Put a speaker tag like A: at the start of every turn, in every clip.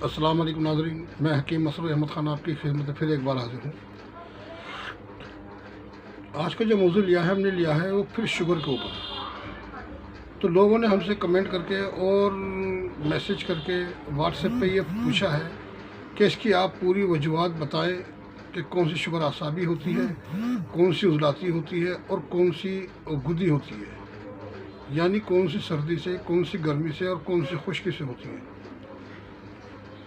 A: السلام علیکم ناظرین، میں حکیم مسرور احمد خان آپ کی خدمت میں پھر ایک بار حاضر ہوں۔ آج کا جو موضوع ہم نے لیا ہے وہ پھر شوگر کے اوپر۔ تو لوگوں نے ہم سے کمنٹ کر کے اور میسج کر کے واٹس ایپ پہ یہ پوچھا ہے کہ اس کی آپ پوری وجوہات بتائیں کہ کون سی شوگر اعصابی ہوتی ہے، کون سی عضلاتی ہوتی ہے اور کون سی گدی ہوتی ہے، یعنی کون سی سردی سے، کون سی گرمی سے اور کون سی خشکی سے ہوتی ہے۔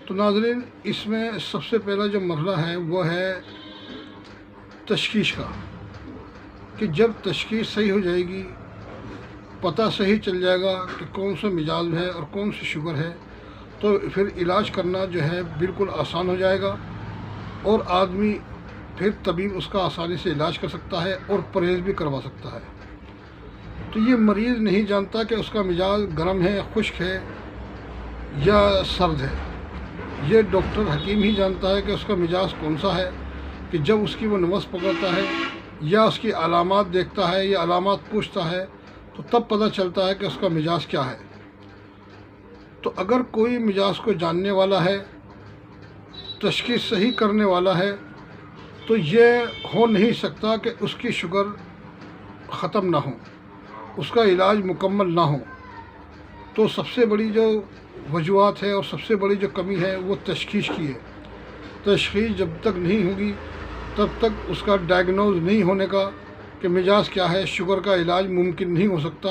A: تو ناظرین، اس میں سب سے پہلا جو مرحلہ ہے وہ ہے تشخیص کا، کہ جب تشخیص صحیح ہو جائے گی، پتہ صحیح چل جائے گا کہ کون سا مزاج ہے اور کون سی شوگر ہے، تو پھر علاج کرنا جو ہے بالکل آسان ہو جائے گا، اور آدمی پھر طبیب اس کا آسانی سے علاج کر سکتا ہے اور پرہیز بھی کروا سکتا ہے۔ تو یہ مریض نہیں جانتا کہ اس کا مزاج گرم ہے، خشک ہے یا سرد ہے۔ یہ ڈاکٹر حکیم ہی جانتا ہے کہ اس کا مزاج کون سا ہے، کہ جب اس کی وہ نبض پکڑتا ہے یا اس کی علامات دیکھتا ہے یا علامات پوچھتا ہے تو تب پتہ چلتا ہے کہ اس کا مزاج کیا ہے۔ تو اگر کوئی مزاج کو جاننے والا ہے، تشخیص صحیح کرنے والا ہے، تو یہ ہو نہیں سکتا کہ اس کی شوگر ختم نہ ہو، اس کا علاج مکمل نہ ہو۔ تو سب سے بڑی جو وجوہات ہے اور سب سے بڑی جو کمی ہے وہ تشخیص کی ہے۔ تشخیص جب تک نہیں ہوگی تب تک اس کا ڈائگنوز نہیں ہونے کا کہ مزاج کیا ہے، شوگر کا علاج ممکن نہیں ہو سکتا،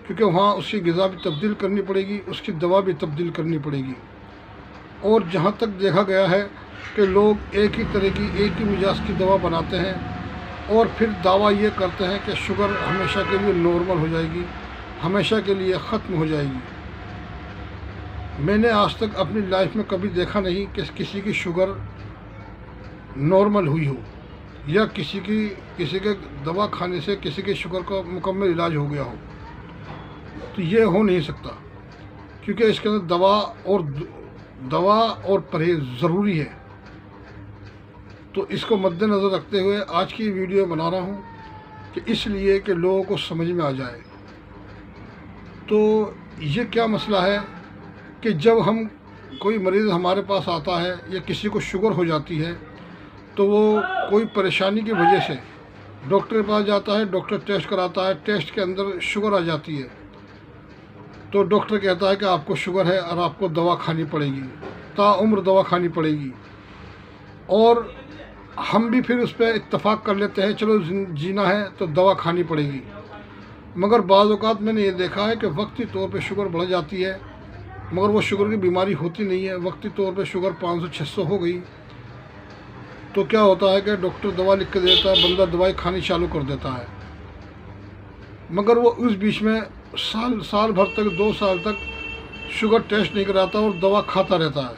A: کیونکہ وہاں اس کی غذا بھی تبدیل کرنی پڑے گی، اس کی دوا بھی تبدیل کرنی پڑے گی۔ اور جہاں تک دیکھا گیا ہے کہ لوگ ایک ہی طرح کی، ایک ہی مزاج کی دوا بناتے ہیں اور پھر دعویٰ یہ کرتے ہیں کہ شوگر ہمیشہ کے لیے نارمل ہو جائے گی، ہمیشہ کے لیے ختم ہو جائے گی۔ میں نے آج تک اپنی لائف میں کبھی دیکھا نہیں کہ کسی کی شوگر نارمل ہوئی ہو، یا کسی کے دوا کھانے سے کسی کے شوگر کا مکمل علاج ہو گیا ہو۔ تو یہ ہو نہیں سکتا، کیونکہ اس کے اندر دوا اور پرہیز ضروری ہے۔ تو اس کو مد نظر رکھتے ہوئے آج کی ویڈیو بنا رہا ہوں، کہ اس لیے کہ لوگوں کو سمجھ میں آ جائے۔ تو یہ کیا مسئلہ ہے کہ جب کوئی مریض ہمارے پاس آتا ہے یا کسی کو شوگر ہو جاتی ہے، تو وہ کوئی پریشانی کی وجہ سے ڈاکٹر کے پاس جاتا ہے، ڈاکٹر ٹیسٹ کراتا ہے، ٹیسٹ کے اندر شوگر آ جاتی ہے، تو ڈاکٹر کہتا ہے کہ آپ کو شوگر ہے اور آپ کو دوا کھانی پڑے گی، تا عمر دوا کھانی پڑے گی۔ اور ہم بھی پھر اس پہ اتفاق کر لیتے ہیں، چلو جینا ہے تو دوا کھانی پڑے گی۔ مگر بعض اوقات میں نے یہ دیکھا ہے کہ وقتی طور پہ شوگر بڑھ جاتی ہے، مگر وہ شوگر کی بیماری ہوتی نہیں ہے۔ وقتی طور پہ شوگر 500-600 ہو گئی تو کیا ہوتا ہے کہ ڈاکٹر دوا لکھ کے دیتا ہے، بندہ دوائی کھانی چالو کر دیتا ہے، مگر وہ اس بیچ میں سال بھر تک، 2 سال تک شوگر ٹیسٹ نہیں کراتا اور دوا کھاتا رہتا ہے۔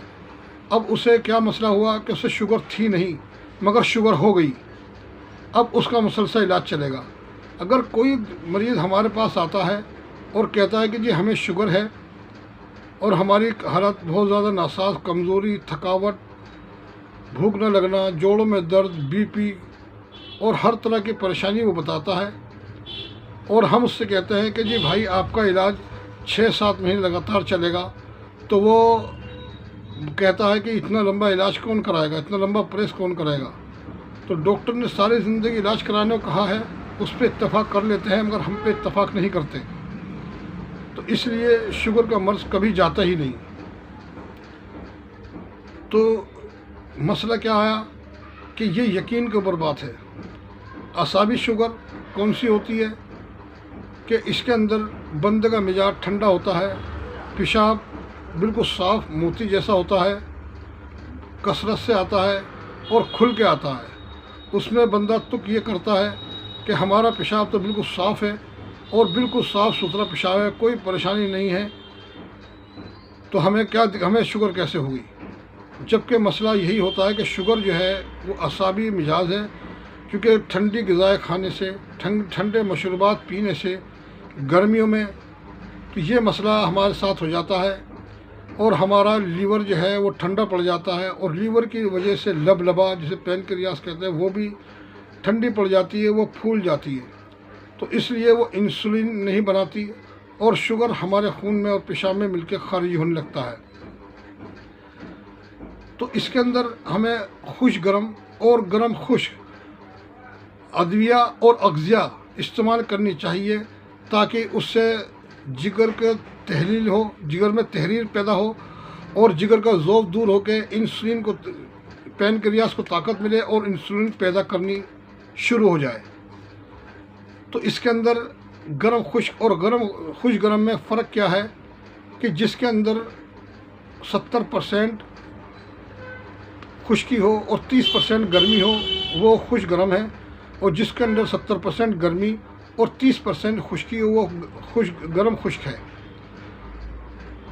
A: اب اسے کیا مسئلہ ہوا کہ اسے شوگر تھی نہیں، مگر شوگر ہو گئی۔ اب اس کا مسلسل علاج چلے گا۔ اگر کوئی مریض ہمارے پاس آتا ہے اور کہتا ہے کہ جی ہمیں شوگر ہے اور ہماری حالت بہت زیادہ ناساز، کمزوری، تھکاوٹ، بھوک نہ لگنا، جوڑوں میں درد، بی پی اور ہر طرح کی پریشانی وہ بتاتا ہے، اور ہم اس سے کہتے ہیں کہ جی بھائی آپ کا علاج 6-7 مہینے لگاتار چلے گا، تو وہ کہتا ہے کہ اتنا لمبا علاج کون کرائے گا، اتنا لمبا پریس کون کرے گا۔ تو ڈاکٹر نے ساری زندگی علاج کرانے کو کہا ہے، اس پہ اتفاق کر لیتے ہیں، مگر ہم پہ اتفاق نہیں کرتے۔ تو اس لیے شوگر کا مرض کبھی جاتا ہی نہیں۔ تو مسئلہ کیا آیا کہ یہ یقین کے اوپر بات ہے۔ اعصابی شوگر کون سی ہوتی ہے کہ اس کے اندر بندے کا مزاج ٹھنڈا ہوتا ہے، پیشاب بالکل صاف موتی جیسا ہوتا ہے، کثرت سے آتا ہے اور کھل کے آتا ہے۔ اس میں بندہ تک یہ کرتا ہے کہ ہمارا پیشاب تو بالکل صاف ہے اور بالکل صاف ستھرا پیشاب ہے، کوئی پریشانی نہیں ہے، تو ہمیں شوگر کیسے ہوگی؟ جبکہ مسئلہ یہی ہوتا ہے کہ شوگر جو ہے وہ اعصابی مزاج ہے، کیونکہ ٹھنڈی غذائیں کھانے سے، ٹھنڈے مشروبات پینے سے گرمیوں میں، تو یہ مسئلہ ہمارے ساتھ ہو جاتا ہے، اور ہمارا لیور جو ہے وہ ٹھنڈا پڑ جاتا ہے، اور لیور کی وجہ سے لبا جسے پینکریاس کہتے ہیں وہ بھی ٹھنڈی پڑ جاتی ہے، وہ پھول جاتی ہے، تو اس لیے وہ انسولین نہیں بناتی، اور شوگر ہمارے خون میں اور پیشاب میں مل کے خارج ہونے لگتا ہے۔ تو اس کے اندر ہمیں خوش گرم اور گرم خشک ادویہ اور اغذیہ استعمال کرنی چاہیے، تاکہ اس سے جگر کا تحلیل ہو، جگر میں تحریر پیدا ہو اور جگر کا ذوب دور ہو کے انسولین کو، پینکریاس کو طاقت ملے اور انسولین پیدا کرنی شروع ہو جائے۔ تو اس کے اندر گرم خشک اور خوش گرم میں فرق کیا ہے کہ جس کے اندر 70% خشکی ہو اور 30% گرمی ہو وہ خوش گرم ہے، اور جس کے اندر 70% گرمی اور 30% خشکی ہو وہ گرم خشک ہے۔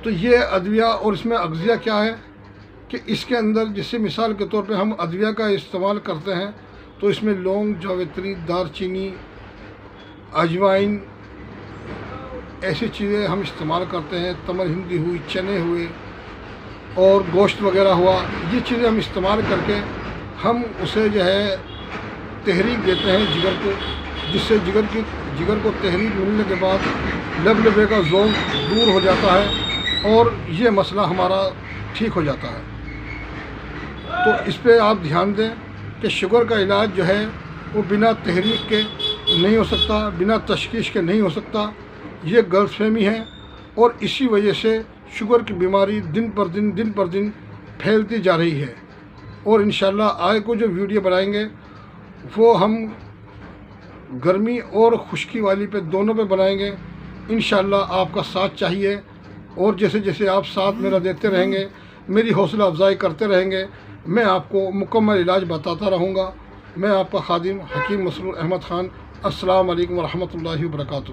A: تو یہ ادویہ اور اس میں اغذیہ کیا ہے کہ اس کے اندر جیسے مثال کے طور پہ ہم ادویہ کا استعمال کرتے ہیں تو اس میں لونگ، جاوتری، دار چینی، اجوائن، ایسی چیزیں ہم استعمال کرتے ہیں، تمر ہندی ہوئی، چنے ہوئے اور گوشت وغیرہ ہوا، یہ چیزیں ہم استعمال کر کے ہم اسے جو ہے تحریک دیتے ہیں جگر کو، جس سے جگر کو تحریک ملنے کے بعد لبے کا ذوب دور ہو جاتا ہے اور یہ مسئلہ ہمارا ٹھیک ہو جاتا ہے۔ تو اس پہ آپ دھیان دیں کہ شوگر کا علاج جو ہے وہ بنا تحریک کے نہیں ہو سکتا، بنا تشخیص کے نہیں ہو سکتا، یہ غلط فہمی ہے، اور اسی وجہ سے شوگر کی بیماری دن پر دن پھیلتی جا رہی ہے۔ اور انشاءاللہ آگے کو جو ویڈیو بنائیں گے وہ ہم گرمی اور خشکی والی پہ دونوں پہ بنائیں گے۔ انشاءاللہ آپ کا ساتھ چاہیے، اور جیسے جیسے آپ ساتھ میرا دیتے رہیں گے، میری حوصلہ افزائی کرتے رہیں گے، میں آپ کو مکمل علاج بتاتا رہوں گا۔ میں آپ کا خادم حکیم مسرور احمد خان۔ السلام علیکم ورحمۃ اللہ وبرکاتہ۔